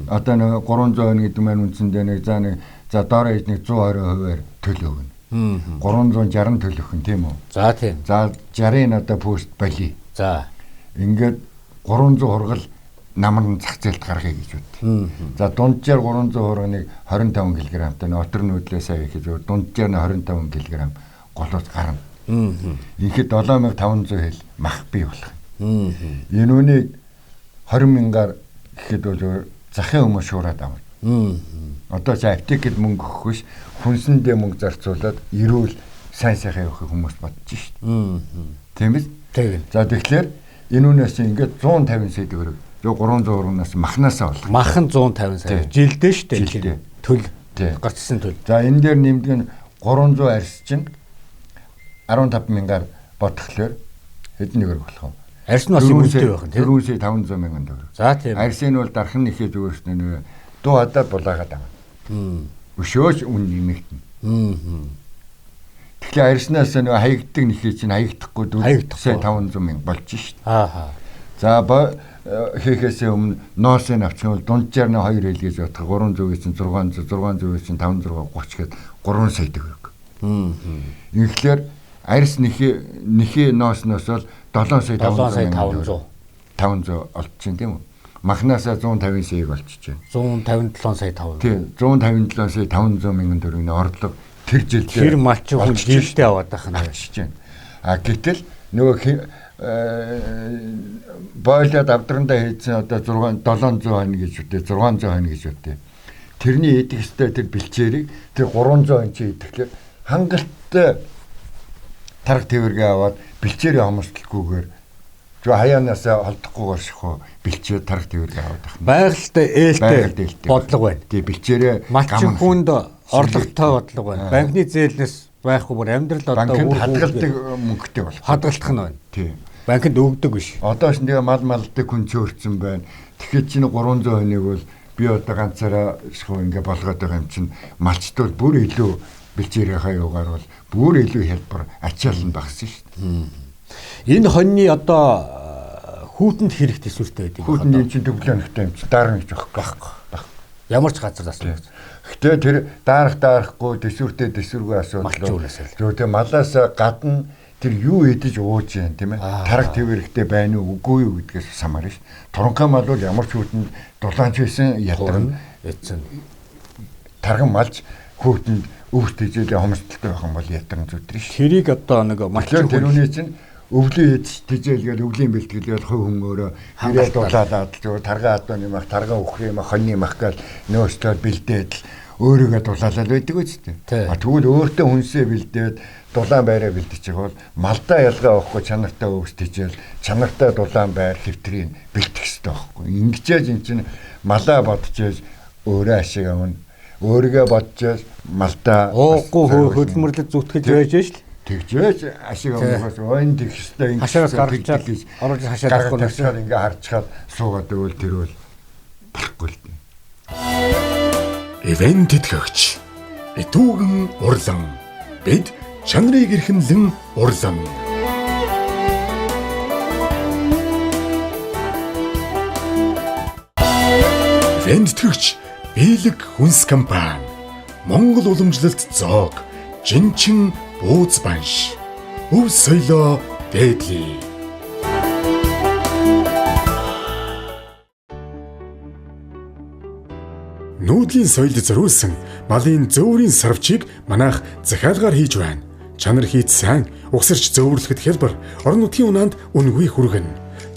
одоо нэг 300 хон гэдэг маань үндсэндээ нэг за доороо нэг 120%-аар төлөө өгнө. 360 төлөх нь тийм үү? За тийм. За 60-ын одоо пост бали. За ингээд 300 хургал намар зах зээлд гаргая гэж үт. За дунджаар 300 хурганыг 25 кг-тай отор нүүдлээс авихиж дунджаар нь 25 кг голоос гарна. Инхэд 7500 хэл мах бий болох. Энэ үнийг 20,000-аар гэхэд бол захын хүмүүс шуураад авна. Одоо чи аптекэд мөнгө өгөхөш хүнсэндээ мөнгө зарцуулаад эрүүл сайн сайхан явахыг хүмүүс бодож шít. Тийм биз? Тийм. За тэгэхээр энэ үнээс ингээд 150 сая төгрөг. Зөв 300 хургаас махнасаа болох. Мах нь 150 сая. Жилдээ шүү дээ. Төл. Гарчсан төл. За энэ дээр нэмдэг нь 300 арьс чинь 15,000-аар бодхолоор хэдэн төгрөг болох вэ? Арьс нь бас юм үнэтэй байх нь тийм. 4,500,000 төгрөг. За тийм. Арьсын бол дархан нэхээ зүгээр шүү дээ. Дуу хадаад булаагаад байгаа. Өшөөж үн нэмэгдэнэ. Тэгэхээр арьснаас нэг хаягддаг нэхээ чинь хаягдахгүй 4,500,000 болж шít. За хийхээс өмнө ноосыг авчих бол дунджаар нь 2 хэлгээж бодох 300-ээс чинь 600, 600-ээс чинь 530 гээд 3 сая төгрөг. Тэгэхээр арьс нэхээ ноосноос бол 7 сая 500 олчихин тийм үү? Махнасаа 150 саяг олчихжээ. 157 сая 500. Тийм, 157 сая 500,000 төгрөгийн орлого тэр жилдээ. Тэр малчин хүн жилдээ аваад байх нь авчиж байна. Гэтэл нөгөө бойлоод авдрандаа хийсэн одоо 700 хоног гэж үтэй 600 хоног гэж үтэй. Тэрний идэх ёстой тэр бэлчээрийг тэр 300 хоног чи идэхлээр хангалттай тарга тэргээ аваад бэлчээрээ хомсдолгүйгээр зөв хаяанаас холдохгүйгээр шихөө бэлчээр тарга тэргээ аваад байх. Байгальтай ээлтэй бодлого байна. Тий бэлчээрээ малчин хүнд орлоготой бодлого байна. Банкны зээлнээс байхгүй бүр амьдрал одоо хадгалдаг мөнгөтэй болох. Хадгалах нь байна. Тий. Банкнд өгдөг биш. Одоо ч тэгээ малдаг хүн цөөрцөн байна. Тэгэхээр чинь 300 хоног бол би одоо ганцаараа шихөө ингээ болгоод байгаа юм чинь малчд бол бүр илүү бэлчээрээ хаяугаар бол бүр илүү хялбар ачаал нь багсан шүү дээ. Энэ хоньны одоо хүүтэнд хэрэгтэй төсвөртэй байдаг. Хүүтэнд чинь төглөөнөхтэй юм чи дараа гэж байхгүй. Ямар ч газар асууж. Гэтэ тэр дарахгүй төсвөргүй асуудал. Зөв тэ малаас гадна тэр юу идэж ууж юм тийм ээ. Тараг твэрхтэй байна уу үгүй юу гэдгээс самаар ш. Туранхай мал бол ямар ч хүүтэнд дулаанч байсан ядарна. Тарган малч хүүтэнд өвс тэжээлээ хомсдолтой байх юм бол ядарна зүтрэн ш. Тэрийг одоо нэг малчин тэрүүний чинь өвлийн тэжээлгээл өвлийн бэлтгэлгээл хувь хүн өөрөө хэрэг дулаалаад зүгээр таргаа одоо нэмэх таргаа өхрөө юм хоньны мах гал нөөстөд бэлдээд өөрийгөө дулаалал байдаг үстэй. Тэгвэл өөртөө хүнсээ бэлдээд дулаан байраа бэлдчих бол малдаа ялгаа авахгүй чанартай өвс тэжээл чанартай дулаан байр хэвтрийг бэлдэх хэрэгтэй байхгүй. Ингэжээж эн чинь малаа бодчихээж өөрөө ашиг авна. Өөрийгөө бодчихээж малдаа уухгүй хөдөлмөрлөд зүтгэж байж ш л. Тэгжээж ашиг авахаас ойн тэгх хэвээр хашаараас гаргачаад оруулж хашаадахгүй нэсээр ингээ харчаад суугаад өгвөл тэр бол болохгүй л дээ. Ивент тэтгэгч Битүүгэн урлан бид чанарыг эрхэмлэн урлан. Ивент тэтгэгч Биелэг хүнс компани Монгол уламжлалт зоог Жинчин бууз банш өв соёлоо дээдлээ. Нүүдлийн соёлд зориулсан малын зөөврийн сарвчийг манайх захиалгаар хийж байна. Чанар хийц сайн, угсарч зөөвөрлөхөд хялбар, орон нутгийн унаанд үнгүй хүргэн.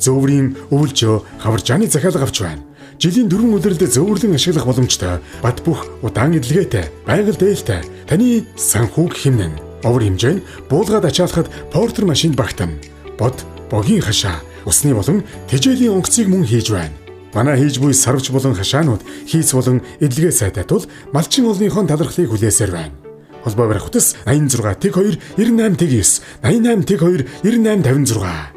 Зөөврийн өвөлжөө хаваржааны захиалга авч байна. Жилийн 4 өдрөлд зөөвөрлөн ашиглах боломжтой. Бат бөх удаан эдлгээтэй, байгаль дээлтэй. Таны санхүүг хэмнэн. Овор хэмжээ нь буулгаад ачаалахад портер машинд багтана. Бод, богийн хашаа, усны болон тэжээлийн онгоцыг мөн хийж байна. Манай хийж буй сарвч болон хашаанууд хийц болон эдлгээ сайтай тул малчин олныхон талархлыг хүлээсээр байна. Холбоо барих утас 86 тэг 2 98 тэг 9 88 тэг 2 98 56.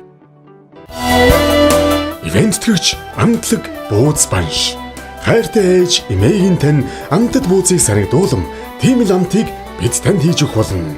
Ивент төгч амтлаг бууз банш. Хайртай ээж эмээгийн тань амтд бууцыг сарагдуулам. Тийм л амтыг бид танд хийж өгөх болно.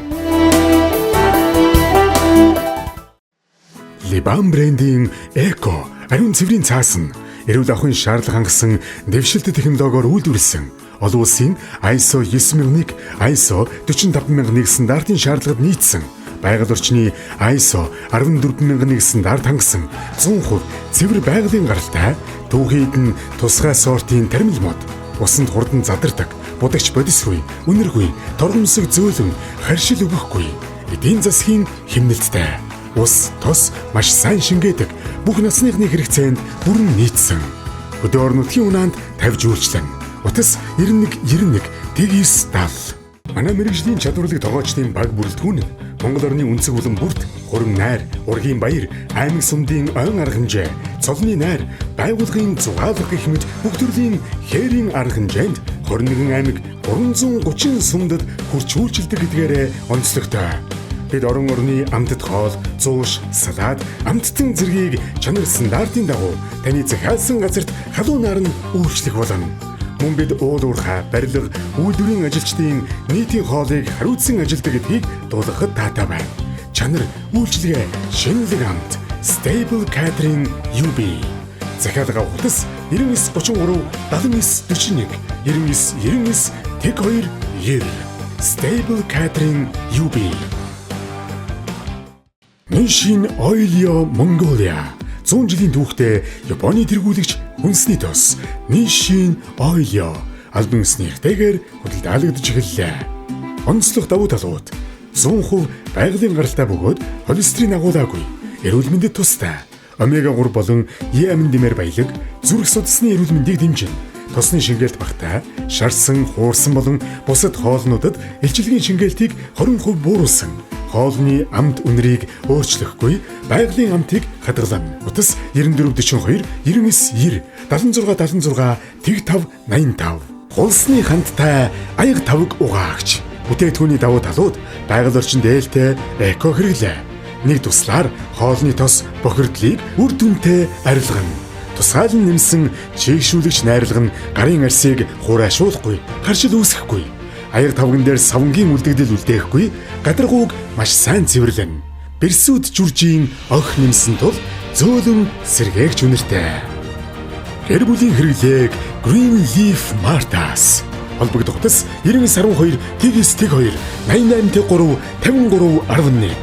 Либан брендийн Эко ариун цэврийн цаасан эрүүл ахуйн шаардлага хангасан дэвшилт технологиор үйлдвэрлэсэн олон улсын ISO 9001, ISO 45001 стандартын шаардлагад нийцсэн байгаль орчны ISO 14001 стандарт хангасан 100% цэвэр байгалийн гаралтай түүхийд нь тусгай сортын тармил мод усанд хурдан задардаг будагч бодисгүй үнэргүй торгомсог зөөлөн харшил өгөхгүй эдийн засгийн хэмнэлттэй ус тос маш сайн шингээдэг бүх насныхны хэрэгцээнд бүрэн нийцсэн өдөр орнотын унаанд тавьж үйлчлэн утас 91 тэгис дал манай мэрэгжлийн чадварлаг тогоочдын баг бүрэлдэхүүн Монгол орны үнцэг булан бүрт хурим найр, ургийн баяр, аймаг сумдын ойн арга хэмжээ, цолны найр, байгууллагын зугаалга гэх мэт бүх төрлийн хээрийн арга хэмжээнд 21 аймаг 330 сумдад хүрч үйлчилдэг гэдгээрээ онцлогтой. Бид орон орны амтд хоол, зууш, салаад, амттан зэргийг чанар стандартын дагуу таны захиалсан газарт халуунаар нь үйлчлэх болно. Мөн бид уул уурхай, барилга, үйлдвэрийн ажилчдын нийтийн хоолыг хариуцсан ажилдаг гэдгийг дуулгахад таатай байна. Чанар үйлчлэгээ шинэлэг амт Stable Catering UB. Захиалга утас 9933 7941 9999 тэг 2 9 Stable Catering UB. Nissin Oilio Mongolia 100 жилийн түүхтэй Японы тэргүүлэгч хүнсний тос Nissin Oilio албан ёсны эртэйгээр худалдаалагдж эхэллээ. Онцлог давуу талууд 100% байгалийн гаралтай бөгөөд холестерин агуулаагүй, эрүүл мэндэд тустай, омега 3 болон Е амин-димээр баялаг, зүрх судасны эрүүл мэндийг дэмжинэ. Тосны шингээлт багтай, шарсан, хуурсан болон бусад хоолнуудад элчилгээний шингээлтийг 20% бууруулсан. Хоолны амт үнэрийг өөрчлөхгүй, байгалийн амтыг хадгална. Утас 9442 9990 7676 тэг 585. Хулсны хандтай аяг тавг угаагч. Бүтээгдэхүүний давуу талууд байгаль орчин дээлтэй эко хэрэглээ. Нэг туслаар хоолны тос бохирдлыг үр дүнтэй арилгана. Тусгаалan нэмсэн чийгшүүлэгч найрлага нь гарын арсыг хураашуулахгүй, харшил үүсэхгүй. Аяг тавган дээр савнгийн үлдэгдэл үлдээхгүй, гадаргууг маш сайн цэвэрлэнэ. Берсүүд жүржийн ох нэмсэн тул зөөлөн сэргээгч үнэртэй. Гэр бүлийн хэрэглээг Green Leaf Martas холбогдох утас 9912 тэгс тэг 2 88 3 53 11.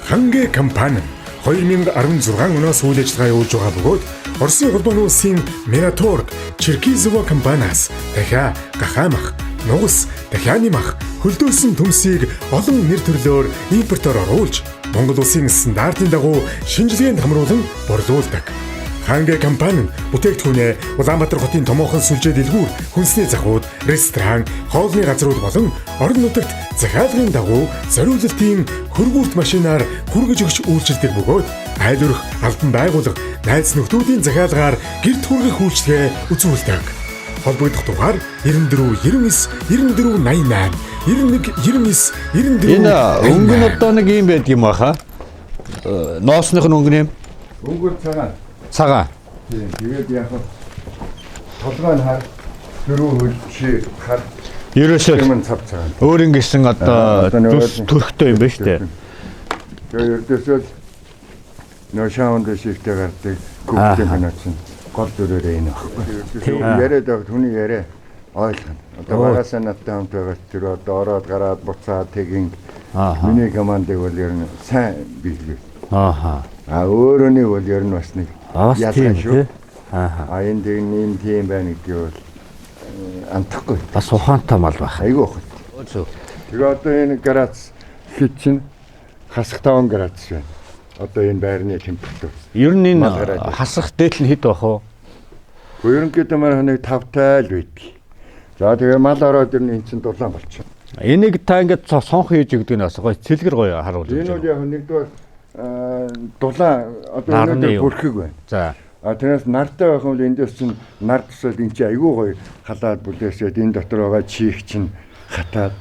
Хангэ компани 2016 оноос үйл ажиллагаа явуулж байгаа бөгөөд Оросын холбооны улсын Meratorg, Черкизово компаниас дахиа гахаамах, нугас, дахианы мах, хөлдөөсөн төмсийг олон нэр төрлөөр импортоор оруулж Монгол улсын стандартын дагуу шинжилгээнд хамруулан борлуулдаг. Хангэ компани бүтээгдэхүүнээ Улаанбаатар хотын томоохон сүлжээ дэлгүүр, хүнсний захууд, ресторан, хоолны газрууд болон орон нутагт захиалгын дагуу зориулалтын хөргүүрт машинаар хүргэж өгч үйлчилдэг бөгөөд айл өрх албан байгууллага, найз нөхдүүдийн захиалгаар гэрт хүргэх үйлчлэгээ үзүүлдэг. Холбогдох дугаар 94 99 94 88 91 99 94. Энэ өнгөн одоо нэг юм байдаг юм баха. Ноосных нь өнгөн юм. Өнгөр цагаан. Цагаан. Тийм. Тэгээд яг толгой нь хар, дөрөв хөлчий хар. Ерөөсөө юм цав цагаан. өөр ингэсэн одоо төрхтэй юм байна шүү дээ. Тэгээд ердөөсөө ношааунд шифтэй гардаг күптэй ханацсан гол дөрөөрөө энэ баггүй. Яриад байгаа хүний яриа ойлгоно. Одоо багасаа надтай хамт байгаа тэр одоо ороод гараад буцаад тэгин миний командыг бол ер нь сайн биелээ. Ааха. Өөрөний бол ер нь бас нэг ялгаа шүү. Ааха. Энд ийм тийм байна гэдэг бол амтахгүй. Бас ухаантай мал байх. Айгүй ухаан. Өөцөө. Тэгээ одоо энэ гарац хэд чинь хасах 5 градус байна. Одоо энэ байрны температур. Ер нь Мал энэ гараад. хасах дээдл нь хэд байх вэ? Ерөнхийдөө манай нэг 5-тай л байдаг. За тэгээ мал ороод ирнэ эн чинь дулаан болчихно. Энийг та ингээд сонх хийж өгдөг нь бас гоё цэлгэр гоё харуулж Энэ байна. бол яг нэгдүгээр дулаан одоо Нарны өнөөдөр юу? бүрхэг байна. За. Тэрнээс нартай байх юм бол эндээс чинь нар тусаад эн чинь айгүй гоё халаад бүлээсээд энэ дотор байгаа чихийг чинь хатаад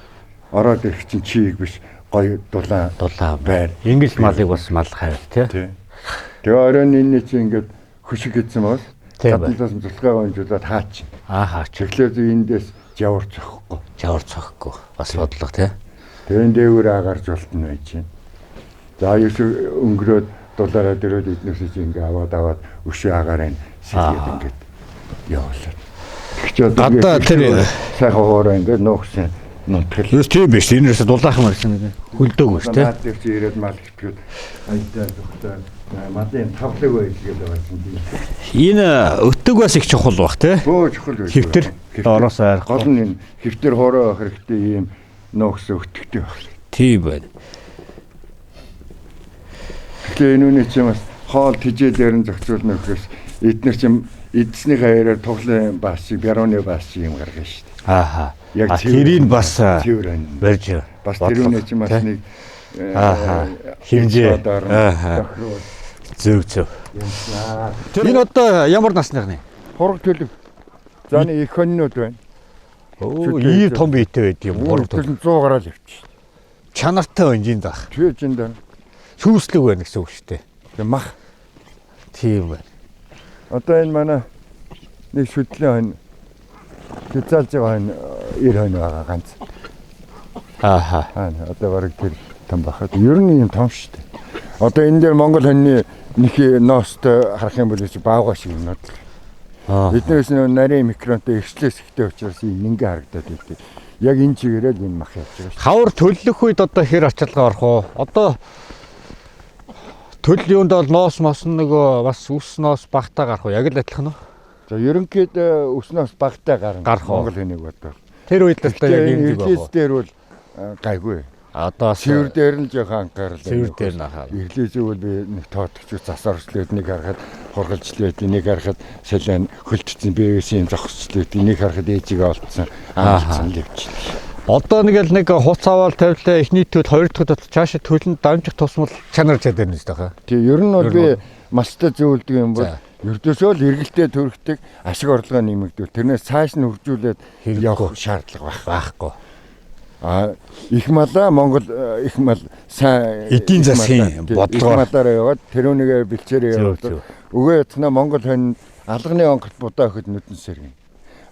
ороод ирэх чинь чихийг биш гоё дулаан Байр. Ингээл малыг бас мал хайр тий. тий. Тэгээ оройн энэ чинь ингээд хөшиг хийсэн бол Тийм гаднаас цусгаа гонжуулаад хаач. Хаач. Чиглээд эндээс жавар цохгүй. Жавар цохгүй бас бодлого тий. Тэрэн дээгүүр агарч болтон байж байна. За ерөөс өнгөрөөд дулаараа дөрөөд эднээс чинь ингээ аваад өшөө агаараа сэлгээд ингээд явуулаад. Гадаа тэр- сайхан хоороо ингээд нуухсан нутгал. Юу тийм биш. Энэс дулаахан марсан хүлдээг шүү тий. Наад дээр чи ирээд мал хитгээд айдаа зүгтээ малын тавлаг байлгээд байгаа юм тийм. Энэ өтөг бас их чухал бах тий. Бөө чухал байж. Хэвтэр доороос айрах. Гол нь энэ хэвтэр хоороо авах хэрэгтэй ийм нуухсан өтгтэй байх. Тийм байна. Тэгээ энүүний чинь бас хоол тижээлээр нь зохицуулна гэхээс эдгээр чинь эдсний хаяараар туглын бас бярууны бас юм гаргана шүү дээ. Ааха. Яг тэрийг бас цэвэр байна. барьж Бас тэрүүний чинь бас нэг хэмжээ. Ааха. Зөв. Энэ одоо ямар насныхны? Хураг төлөв. Зааны их хоньнууд байна. Оо, ий том биетэй байд юм. Хураг төлөв 100 гараад явчих. Чанартай өнжинд баг. Чүйжин даа. Шүүслэг байна гэсэн үг шүү дээ. Тэг мах. Тийм байна. Одоо энэ манай нэг шүтлийн хонь хязгаалж байгаа хонь 90 хонь байгаа ганц. Ааха. Одоо бараг тэр том бахад. Ер нь юм том шүү дээ. Одоо энэ дээр Монгол хоньны нэг ноостой харах юм бол чи баавга шиг юм нод. Биднээс нарийн микронтой ихчлээс ихтэй учраас ингэ харагдаад байдаг. Яг энэ чигээрээ л энэ мах явж байгаа шүү. Хавар төлөх үед одоо хэр ачаалга орох уу? Одоо төлөв юунд бол ноос мосон нөгөө бас үс ноос багтаа гарах уу? Яг л адилхан уу? За ерөнхийдөө өснөөс багтаа гарна. Гарах уу? Монгол хэнийг бодвол. Тэр үед л одоо яг юм энэ dig байх ирлээс уу? дээр бол гайгүй. Одоо Цэвэр дээр нь жоохон анхаарал. цэвэр дээр нахаа. Ирлээс үл би нэг тоодч засаарчлээд нэг харахад хорголжлээд нэг харахад салаан хөлтцэн бээсийн зогсчлээд нэг харахад ээжигээ олцсон аалцсан левч. Одоо нэг л нэг хуц аваад тавилаа эхний төл хоёр дахь цаашаа төлөнд дамжих тусмал чанарч чадсан юм шүү дээ. Тэг ер нь бол би мастай зөвлөдөг юм бол ердөөсөө л эргэлтээ төрөхтэй ашиг орлогоо нэмэгдүүл. Тэрнээс цааш нь хуржуулаад явах шаардлага байхгүй. Их малаа Монгол их мал сайн Эдийн засгийн бодлогоор малаараа яваад тэрүүнийгээ бэлчээрээ явуулдаг. Өгөө ятнаа Монгол хонь алганы онгот будаа өгөхөд нүдэн сэргэн.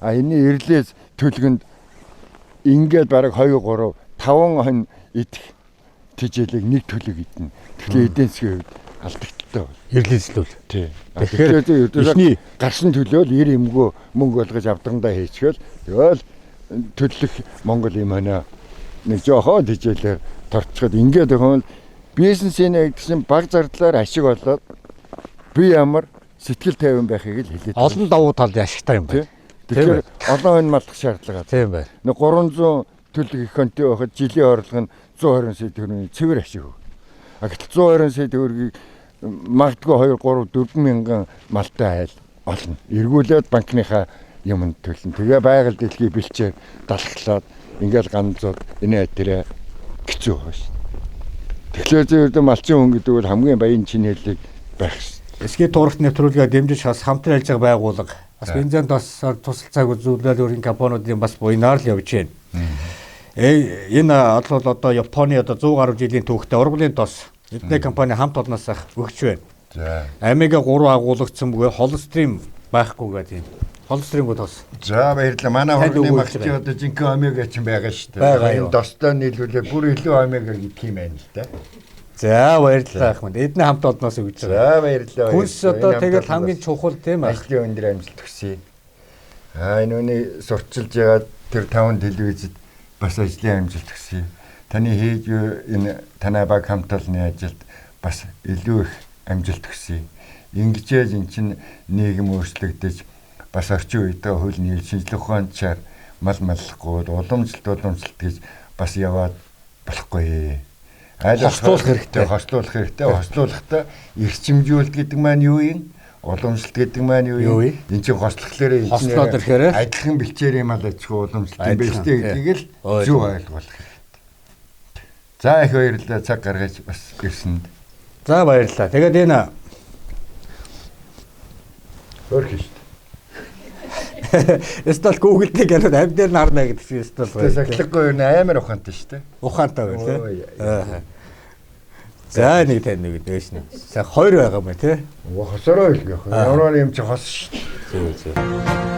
Энэний ирлээс төлгөнд ингээд бараг 2 3 5 хонь идэх тижээлийг нэг төлөг идэнэ. Тэгэхээр эдийн засгийн хувьд алдагдaltaй бол. ирлээслүүл. Тий. Тэгэхээр эхний гарсан төлөөл 90 эмгөө мөнгө болгож авдрандаа хийчихвэл тэгэл төлөх Монгол юм байна. Нэг жоохоо тижээлээр торцоход ингээд байгаа бол бизнесийн гэсэн баг зардлаар ашиг болоод би ямар сэтгэл тайван байхыг л хэлээд. Олон давуу тал ашигтай юм байна. Тэгэхээр олон хонь малдах шаардлага. Тийм байна. Нэг 300 төлөг их хоньтой байхад жилийн орлого нь 120 сая төгрөгийн цэвэр ашиг. Гэтэл 120 сая төгрөгийг магадгүй 2 3 4 мянган малтай айл олно. Эргүүлээд банкныхаа юмд төлнө. Тэгээ байгаль дэлхий бэлчээр далхлаад ингээл ганцууд энэ тэрэ хэцүү байгаа шүү. Тэгэхээр зөвхөн малчин хүн гэдэг бол хамгийн баян чинэлэг байх шүү. Эсгээ турагт нэвтрүүлгээ дэмжиж хас хамтран ажиллагаа байгуулга. Бас бензин бас тусалцааг үзүүлээд өөрийн компаниудын бас буйнаар л явж байна. Энэ бол одоо Японы одоо 100 гаруй жилийн түүхтэй ургуулын тос эдний компани хамт олноос өгч байна. За. Омега 3 агуулгдсан бүгэ холстрим байхгүй гэдэг юм. Холстрим тос. За баярлалаа. Манай Танд хорны өгүүлж магтын одоо жинхэнэ омега ч байгаа шүү дээ. Байгаа юу? Энэ достоо нийлүүлээд бүр илүү омега гэх юм байна л да. За баярлалаа ахмад. Эдний хамт олноос өгч байгаа. За баярлалаа. Хүнс одоо тэгэл хамгийн чухал тийм аа. ажлын өндөр амжилт хүсье. Энэ үний сурчилж байгаа тэр 5 телевизэд бас ажлын амжилт хүсье. Таны хийж энэ танай баг хамт олонны ажилд бас илүү их амжилт хүсье. Ингэжээж эн чинь нийгэм өөрчлөгдөж бас орчин үеийн хууль нийл шинжлэх ухаанчаар мал маллахгүй уламжлалт гэж бас яваад болохгүй. Хослуулах хэрэгтэй. Хослуулах хэрэгтэй. Хослуулахдаа эрчимжүүлэлт гэдэг маань юу юм? Уламжлалт гэдэг маань юу юм? Энэ чинь хослохлоор хослоод ирэхээр адилхан бэлчээр юм аа ажгүй уламжлалт юм байна штэ гэдгийг л зөв ойлгуулах хэрэгтэй. За их баярлалаа цаг гаргаж бас ирсэнд. За баярлалаа. Тэгээд энэ Хөрх штэ. Эсвэл Google дээр гэнэ амь дээр нарна гэдэг чинь эсвэл Сахилгагүй юу амар ухаантай штэ. Ухаантай байна тий. За нэг тань нэг дээш нь. За хоёр байгаа юм тий. Хосороо л гэх юм. Ямар юм чи хос штэ. Зөв.